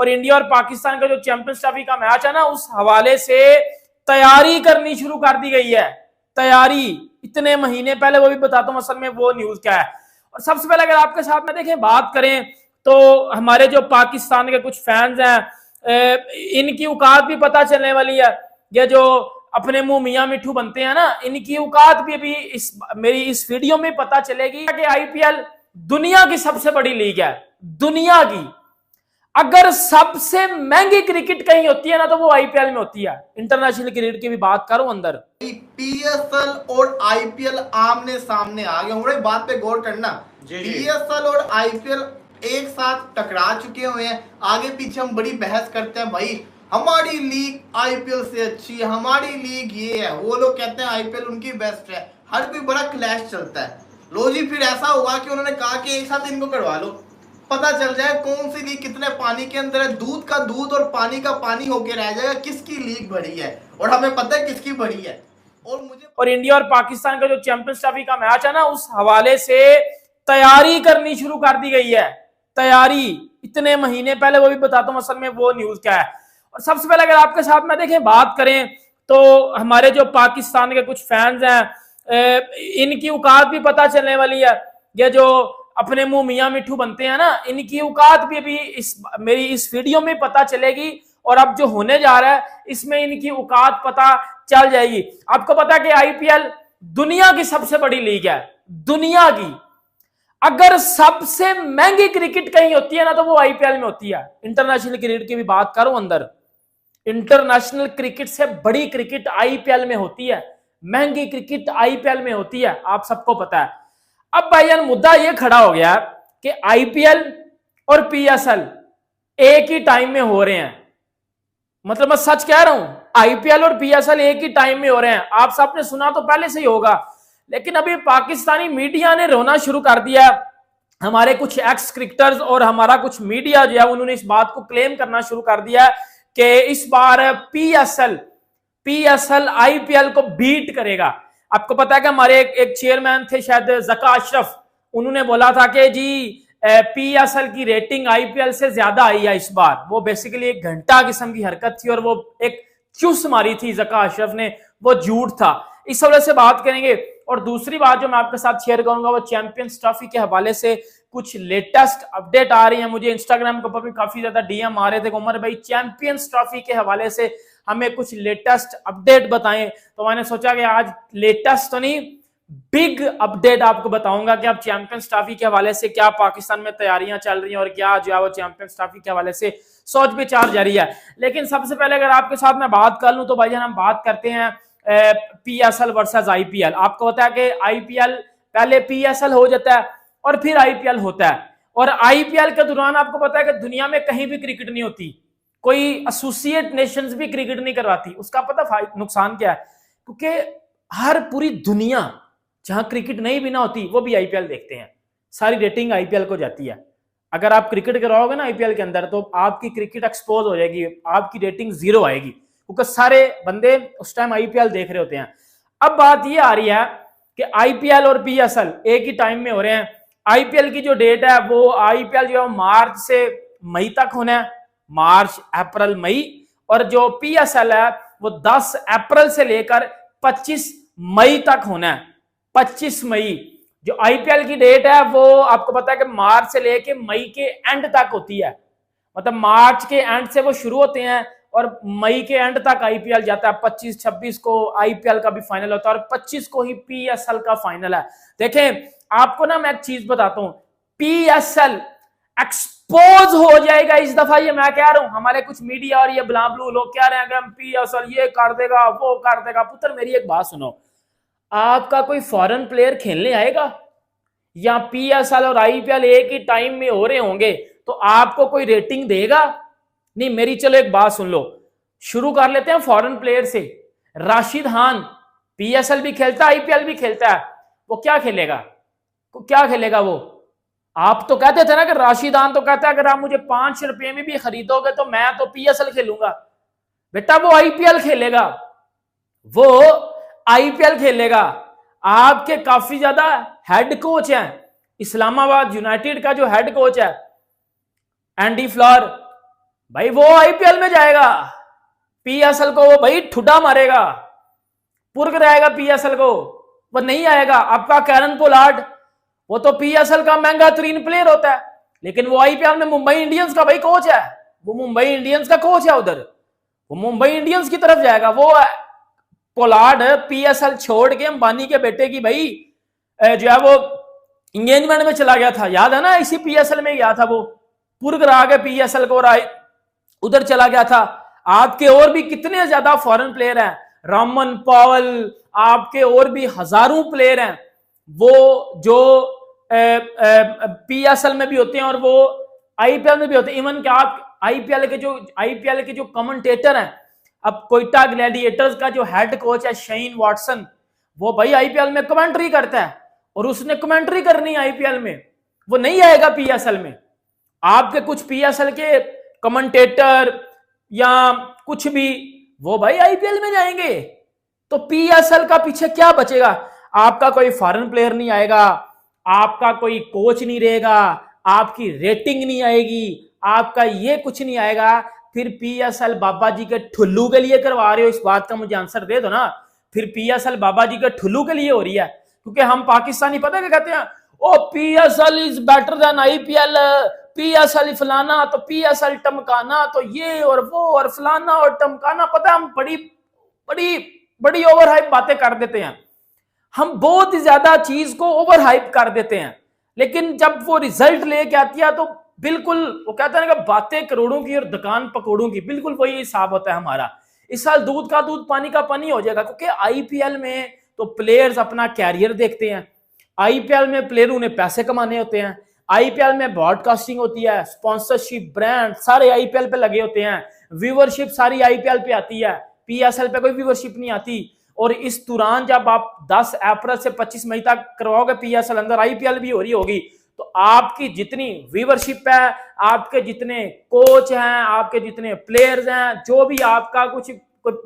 और इंडिया और पाकिस्तान का जो चैंपियंस ट्रॉफी का मैच है ना, उस हवाले से तैयारी करनी शुरू कर दी गई है। तैयारी इतने महीने पहले, वो भी बताता हूं असल में वो न्यूज क्या है। और सबसे पहले अगर आपके साथ में देखें बात करें तो हमारे जो पाकिस्तान के कुछ फैंस हैं, इनकी औकात भी पता चलने वाली है। ये जो अपने मुंह मियां मिठू बनते हैं ना, इनकी औकात भी अभी मेरी इस वीडियो में पता चलेगी कि आईपीएल दुनिया की सबसे बड़ी लीग है, दुनिया की। अगर सबसे महंगी क्रिकेट कहीं होती है ना तो वो आईपीएल में होती है। इंटरनेशनल क्रिकेट की भी बात करो अंदर, पीएसएल और आईपीएल आमने सामने आ गए। हमारे बात पे गौर करना, पीएसएल और आईपीएल एक साथ टकरा चुके हुए हैं। आगे पीछे हम बड़ी बहस करते हैं, भाई हमारी लीग आईपीएल से अच्छी है, हमारी लीग ये है, वो लोग कहते हैं आईपीएल उनकी बेस्ट है। हर कोई बड़ा क्लैश चलता है। लो जी, फिर ऐसा हुआ कि उन्होंने कहा कि एक साथ इनको करवा लो, पता चल जाए कौन सी लीग कितने पानी के अंदर है। दूध का दूध और पानी का पानी होके रह जाएगा किसकी लीग बड़ी है, और हमें पता है किसकी बड़ी है। और इंडिया और पाकिस्तान का जो चैंपियंस ट्रॉफी का मैच है ना, उस हवाले से तैयारी करनी शुरू कर दी गई है। तैयारी इतने महीने पहले, वो भी बताता हूं असल में वो न्यूज क्या है। और सबसे पहले अगर आपके साथ में देखें बात करें तो हमारे जो पाकिस्तान के कुछ फैंस हैं, इनकी औकात भी पता चलने वाली है। ये जो अपने मुंह मियां मिठू बनते हैं ना, इनकी औकात भी अभी मेरी इस वीडियो में पता चलेगी। और अब जो होने जा रहा है इसमें इनकी औकात पता चल जाएगी। आपको पता है कि आईपीएल दुनिया की सबसे बड़ी लीग है, दुनिया की। अगर सबसे महंगी क्रिकेट कहीं होती है ना तो वो आईपीएल में होती है। इंटरनेशनल क्रिकेट की भी बात करो अंदर, इंटरनेशनल क्रिकेट से बड़ी क्रिकेट आईपीएल में होती है, महंगी क्रिकेट आईपीएल में होती है, आप सबको पता है। अब भाईजान मुद्दा ये खड़ा हो गया कि आईपीएल और पीएसएल एक ही टाइम में हो रहे हैं। मतलब मैं सच कह रहा हूं, आईपीएल और पीएसएल एक ही टाइम में हो रहे हैं। आप सबने सुना तो पहले से ही होगा, लेकिन अभी पाकिस्तानी मीडिया ने रोना शुरू कर दिया। हमारे कुछ एक्स क्रिकेटर्स और हमारा कुछ मीडिया जो है उन्होंने इस बात को क्लेम करना शुरू कर दिया कि इस बार पीएसएल आईपीएल को बीट करेगा। आपको पता है कि हमारे एक चेयरमैन थे शायद ज़का अशरफ, उन्होंने बोला था कि जी पीएसएल की रेटिंग आईपीएल से ज्यादा आई है इस बार। वो बेसिकली एक घंटा किस्म की हरकत थी और वो एक चुस मारी थी ज़का अशरफ ने, वो झूठ था। इस वजह से बात करेंगे। और दूसरी बात जो मैं आपके साथ शेयर करूंगा वो चैंपियंस ट्रॉफी के हवाले से कुछ लेटेस्ट अपडेट आ रही है। मुझे इंस्टाग्राम के ऊपर भी काफी ज्यादा डीएम आ रहे थे, उमर भाई चैंपियंस ट्रॉफी के हवाले से हमें कुछ लेटेस्ट अपडेट बताएं। तो मैंने सोचा कि आज लेटेस्ट तो नहीं, बिग अपडेट आपको बताऊंगा कि अब चैंपियंस ट्रॉफी के हवाले से क्या पाकिस्तान में तैयारियां चल रही हैं और क्या जो है वो चैंपियंस ट्रॉफी के हवाले से सोच विचार जारी है। लेकिन सबसे पहले अगर आपके साथ मैं बात कर लूं तो भाईजान हम बात करते हैं पीएसएल वर्सेस आईपीएल। आपको पता है कि आईपीएल पहले पीएसएल हो जाता है और फिर आईपीएल होता है। और आईपीएल के दौरान आपको पता है कि दुनिया में कहीं भी क्रिकेट नहीं होती, कोई एसोसिएट नेशंस भी क्रिकेट नहीं करवाती। उसका पता नुकसान क्या है? क्योंकि हर पूरी दुनिया जहां क्रिकेट नहीं भी ना होती वो भी आईपीएल देखते हैं, सारी रेटिंग आईपीएल को जाती है। अगर आप क्रिकेट करवाओगे ना आईपीएल के अंदर तो आपकी क्रिकेट एक्सपोज हो जाएगी, आपकी रेटिंग जीरो आएगी, क्योंकि सारे बंदे उस टाइम आईपीएल देख रहे होते हैं। अब बात ये आ रही है कि आईपीएल और पीएसएल एक ही टाइम में हो रहे हैं। आईपीएल की जो डेट है वो आईपीएल जो है मार्च से मई तक होना है, मार्च अप्रैल मई। और जो पीएसएल है वो 10 अप्रैल से लेकर 25 मई तक होना है। 25 मई जो आईपीएल की डेट है वो आपको पता है कि मार्च से लेकर मई के एंड तक होती है। मतलब मार्च के एंड से वो शुरू होते हैं और मई के एंड तक आईपीएल जाता है। 25-26 को आईपीएल का भी फाइनल होता है और 25 को ही पीएसएल का फाइनल है। देखें आपको ना मैं एक चीज बताता हूं, पीएसएल एक्सपोज हो जाएगा इस दफा, ये मैं कह रहा हूं। हमारे कुछ मीडिया और ये ब्लाब्लू लोग कह रहे हैं कि हम पीएसएल ये कर देगा वो कर देगा। पुत्र मेरी एक बात सुनो, आपका कोई फॉरेन प्लेयर खेलने आएगा या पीएसएल और आईपीएल एक ही टाइम में हो रहे होंगे तो आपको कोई रेटिंग देगा? नहीं। मेरी चलो एक बात सुन लो, शुरू कर लेते हैं फॉरेन प्लेयर से। राशिद खान पीएसएल भी खेलता है आईपीएल भी खेलता है, वो क्या खेलेगा? वो आप तो कहते थे ना कि राशिद खान तो कहता है अगर आप मुझे 5 रुपए में भी खरीदोगे तो मैं तो पीएसएल खेलूंगा। बेटा वो आईपीएल खेलेगा, वो आईपीएल खेलेगा। आपके काफी ज्यादा हेड कोच हैं, इस्लामाबाद यूनाइटेड का जो हेड कोच है एंडी फ्लॉर, भाई वो आईपीएल में जाएगा, पीएसएल को वो भाई ठुड्डा मारेगा, पुर्ग रहेगा पीएसएल को, वो नहीं आएगा। आपका कैरन पोलार्ड वो तो पीएसएल का महंगा तरीन प्लेयर होता है, लेकिन वो आईपीएल में मुंबई इंडियंस का भाई कोच है, वो मुंबई इंडियंस का कोच है उधर, वो मुंबई इंडियंस की तरफ जाएगा। वो पोलार्ड पीएसएल छोड़ के अंबानी के बेटे की भाई जो है वो इंगेजमेंट में चला गया था, याद है ना, इसी पीएसएल में गया था, वो पुर्ग रहा के पीएसएल को उधर चला गया था। आपके और भी कितने ज्यादा फॉरेन प्लेयर हैं, रामन पावल, आपके और भी हजारों प्लेयर हैं वो जो पीएसएल में भी होते हैं और वो आईपीएल में भी होते हैं। इवन क्या आप आईपीएल के जो कमेंटेटर हैं, अब कोयटा ग्लैडिएटर्स का जो हेड कोच है शेन वॉटसन, वो भाई आईपीएल में कमेंट्री करता है और उसने कमेंट्री करनी है आईपीएल में, वो नहीं आएगा पीएसएल में। आपके कुछ पीएसएल के कमेंटेटर या कुछ भी वो भाई आईपीएल में जाएंगे, तो पीएसएल का पीछे क्या बचेगा? आपका कोई फॉरेन प्लेयर नहीं आएगा, आपका कोई कोच नहीं रहेगा, आपकी रेटिंग नहीं आएगी, आपका ये कुछ नहीं आएगा। फिर पीएसएल बाबा जी के ठुल्लू के लिए करवा रहे हो, इस बात का मुझे आंसर दे दो ना। फिर पीएसएल बाबा जी के ठुल्लू के लिए हो रही है, क्योंकि हम पाकिस्तानी पता क्या कहते हैं, oh PSL is better than IPL, PSL फलाना, तो पीएसएल टमकाना, तो ये और वो और फलाना और टमकाना। पता है हम बड़ी बड़ी बड़ी ओवर हाइप बातें कर देते हैं, हम बहुत ही ज्यादा चीज को ओवर हाइप कर देते हैं, लेकिन जब वो रिजल्ट लेके आती है तो बिल्कुल वो कहते हैं ना, बातें करोड़ों की और दुकान पकौड़ों की, बिल्कुल वही हिसाब होता है हमारा। इस साल दूध का दूध पानी का पानी हो जाएगा, क्योंकि आईपीएल में तो प्लेयर्स अपना कैरियर देखते हैं, आईपीएल में प्लेयरों ने पैसे कमाने होते हैं, आईपीएल में ब्रॉडकास्टिंग होती है, स्पॉन्सरशिप, ब्रांड सारे आईपीएल पे लगे होते हैं, व्यूवरशिप सारी आईपीएल पे आती है, पीएसएल पे कोई व्यूवरशिप नहीं आती। और इस दौरान जब आप 10 अप्रैल से 25 मई तक करवाओगे पीएसएल, अंदर आईपीएल भी हो रही होगी, तो आपकी जितनी व्यूवरशिप है, आपके जितने कोच हैं, आपके जितने प्लेयर्स हैं, जो भी आपका कुछ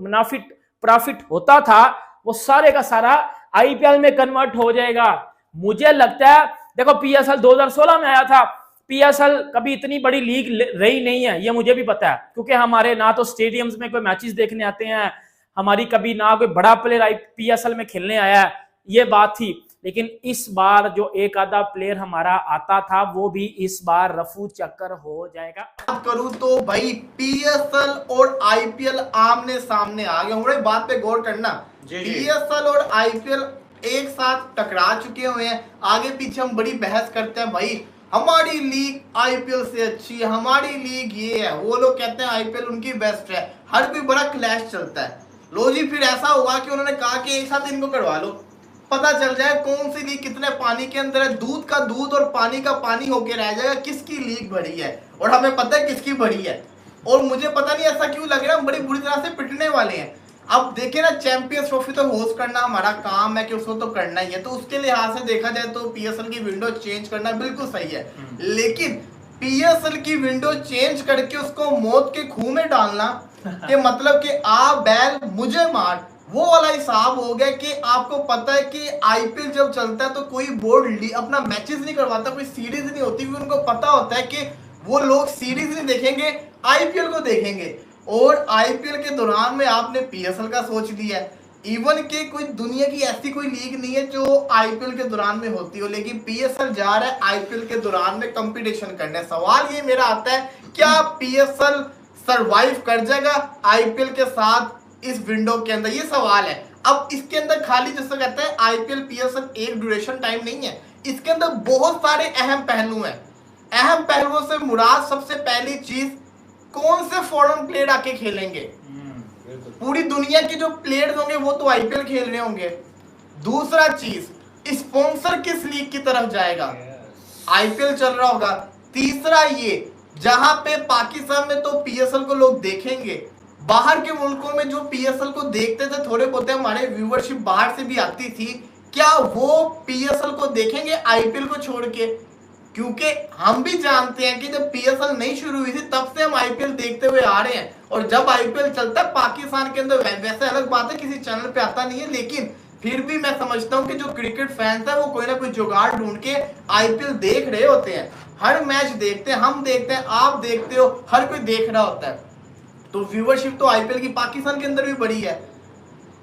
मुनाफिक प्रॉफिट होता था, वो सारे का सारा आईपीएल में कन्वर्ट हो जाएगा। मुझे लगता है देखो पीएसएल 2016 में आया था, पीएसएल कभी इतनी बड़ी लीग रही नहीं है, ये मुझे भी पता है, क्योंकि हमारे ना तो स्टेडियम्स में कोई मैचेस देखने आते हैं, हमारी कभी ना कोई बड़ा प्लेयर पीएसएल में खेलने आया है, ये बात थी। लेकिन इस बार जो एक आधा प्लेयर हमारा आता था, वो भी इस बार रफू चक्कर हो जाएगा। बात करूं तो भाई पीएसएल और आईपीएल आमने सामने आ गए, हमारी बात पे गौर करना। पीएसएल और आईपीएल एक साथ टकरा चुके हुए हैं, आगे पीछे हम बड़ी बहस करते हैं, भाई हमारी लीग आईपीएल से अच्छी है, हमारी लीग ये है, वो लोग कहते हैं आईपीएल उनकी बेस्ट है, हर कोई बड़ा क्लैश चलता है। लो जी, फिर ऐसा हुआ कि उन्होंने कहा कि एक साथ इनको करवा लो, पता चल जाए कौन सी लीग कितने पानी के अंदर है, दूध का दूध और पानी का पानी होके रह जाएगा किसकी लीग बड़ी है, और हमें पता है किसकी बड़ी है। और मुझे पता नहीं ऐसा क्यों लग रहा है, हम बड़ी बुरी तरह से पिटने वाले हैं। अब देखे ना, चैंपियंस ट्रॉफी तो होस्ट करना हमारा काम है कि उसको तो करना ही है, तो उसके लिहाज से देखा जाए तो पीएसएल की विंडो चेंज करना बिल्कुल सही है। लेकिन पीएसएल की विंडो चेंज करके उसको मौत के खूह में डालना के मतलब कि आ बैल मुझे मार, वो वाला हिसाब हो गया कि आपको पता है कि आईपीएल जब चलता है तो कोई बोर्ड अपना मैचेस नहीं करवाता, कोई सीरीज नहीं होती, क्योंकि उनको पता होता है कि वो लोग सीरीज नहीं देखेंगे, आईपीएल को देखेंगे। और आईपीएल के दौरान में आपने पीएसएल का सोच लिया है, इवन के कोई दुनिया की ऐसी कोई लीग नहीं है जो आईपीएल के दौरान में होती हो, लेकिन पीएसएल जा रहा है आईपीएल के दौरान में कंपटीशन करने। सवाल ये मेरा आता है, क्या पीएसएल सरवाइव कर जाएगा आईपीएल के साथ इस विंडो के अंदर, ये सवाल है। अब इसके अंदर खाली जैसे कहते हैं आईपीएल पीएसएल एक ड्यूरेशन टाइम नहीं है, इसके अंदर बहुत सारे अहम पहलू हैं। अहम पहलुओं से मुराद सबसे पहली चीज, कौन से फॉरेन प्लेयर आके खेलेंगे, पूरी दुनिया के जो प्लेयर्स होंगे वो तो आईपीएल खेल रहे होंगे। दूसरा चीज, स्पॉन्सर किस लीग की तरफ जाएगा, आईपीएल चल रहा होगा। तीसरा ये, जहां पे पाकिस्तान में तो पीएसएल को लोग देखेंगे, बाहर के मुल्कों में जो पीएसएल को देखते थे थोड़े बहुत हमारे व्यूवरशिप बाहर से भी आती थी, क्या वो पीएसएल को देखेंगे आईपीएल को छोड़ के? क्योंकि हम भी जानते हैं कि जब पीएसएल नहीं शुरू हुई थी तब से हम आईपीएल देखते हुए आ रहे हैं, और जब आईपीएल चलता है पाकिस्तान के अंदर, वैसे अलग बात है किसी चैनल पे आता नहीं है, लेकिन फिर भी मैं समझता हूं कि जो क्रिकेट फैंस है वो कोई ना कोई जुगाड़ ढूंढ के आईपीएल देख रहे होते हैं। हर मैच देखते हैं, हम देखते हैं, आप देखते हो, हर कोई देख रहा होता है। तो व्यूअरशिप तो आईपीएल की पाकिस्तान के अंदर भी बढ़ी है।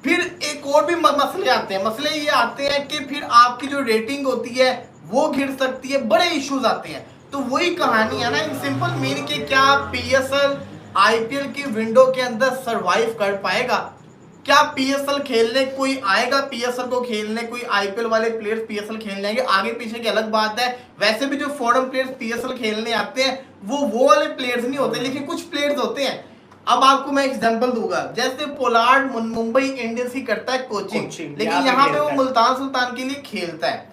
फिर एक और भी मसले आते हैं। मसले ये आते हैं कि फिर आपकी जो रेटिंग होती है वो गिर सकती है, बड़े इश्यूज आते हैं। तो वही कहानी है ना, इन सिंपल मीन के क्या पीएसएल आईपीएल की विंडो के अंदर सरवाइव कर पाएगा? क्या पीएसएल खेलने कोई आएगा? पीएसएल को खेलने कोई आईपीएल वाले प्लेयर्स पीएसएल खेलने आएंगे? आगे पीछे की अलग बात है। वैसे भी जो फॉरेन प्लेयर्स पीएसएल खेलने आते हैं वो वाले प्लेयर्स नहीं होते, लेकिन कुछ प्लेयर्स होते हैं। अब आपको मैं एग्जांपल दूंगा, जैसे पोलार्ड मुंबई इंडियंस ही करता है कोचिंग, लेकिन यहाँ पे वो मुल्तान सुल्तान के लिए खेलता है।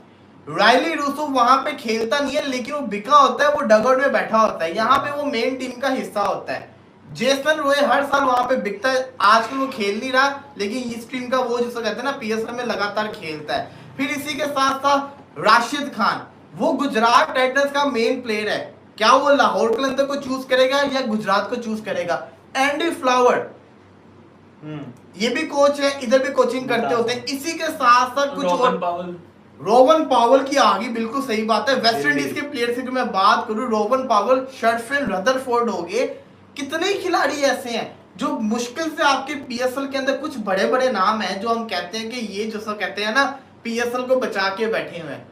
रायली रूसो वहां पे खेलता नहीं है, लेकिन वो बिका होता है, वो डगआउट में बैठा होता है, यहाँ पे वो मेन टीम का हिस्सा होता है। जेसन रॉय हर साल वहां पे बिकता है। आजकल वो खेल नहीं रहा, लेकिन इस टीम का वो जिसको कहते हैं ना पीएसएल में लगातार खेलता है। फिर इसी के साथ साथ राशिद खान, वो गुजरात टाइटंस का मेन प्लेयर है। क्या वो लाहौर कलंदर को चूज करेगा या गुजरात को चूज करेगा? एंडी फ्लावर ये भी कोच है, इधर भी कोचिंग करते होते हैं। इसी के साथ साथ कुछ और, रोवन पावल की आगे बिल्कुल सही बात है। वेस्ट इंडीज के प्लेयर से जो मैं बात करूं, रोवन पावल, शर्टफिल्ड, रदरफोर्ड हो गए, कितने खिलाड़ी ऐसे हैं जो मुश्किल से आपके पीएसएल के अंदर कुछ बड़े बड़े नाम हैं जो हम कहते हैं कि ये जो सब कहते हैं ना पीएसएल को बचा के बैठे हुए हैं,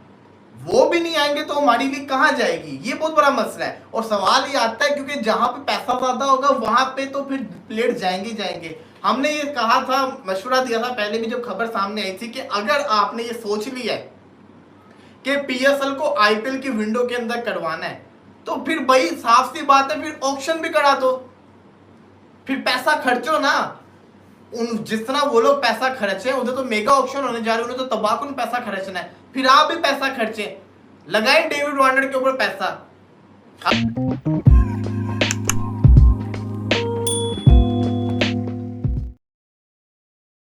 वो भी नहीं आएंगे तो हमारी लीग कहां जाएगी? ये बहुत बड़ा मसला है। और सवाल ये आता है क्योंकि जहां पे पैसा ज्यादा होगा वहां पे तो फिर प्लेयर जाएंगे जाएंगे। हमने ये कहा था, मशवरा दिया था पहले भी जब खबर सामने आई थी कि अगर आपने ये सोच लिया है कि पीएसएल को आईपीएल की विंडो के अंदर करवाना है, तो फिर भाई साफ सी बात है, फिर ऑक्शन भी करा दो, फिर पैसा खर्चो ना। उन जिस तरह वो लोग पैसा खर्चे, उधर तो मेगा ऑक्शन होने जा रहे हैं, उन्हें तो तबाकुन पैसा खर्चना है। फिर आप भी पैसा खर्चे, लगाए डेविड वार्नर के ऊपर पैसा।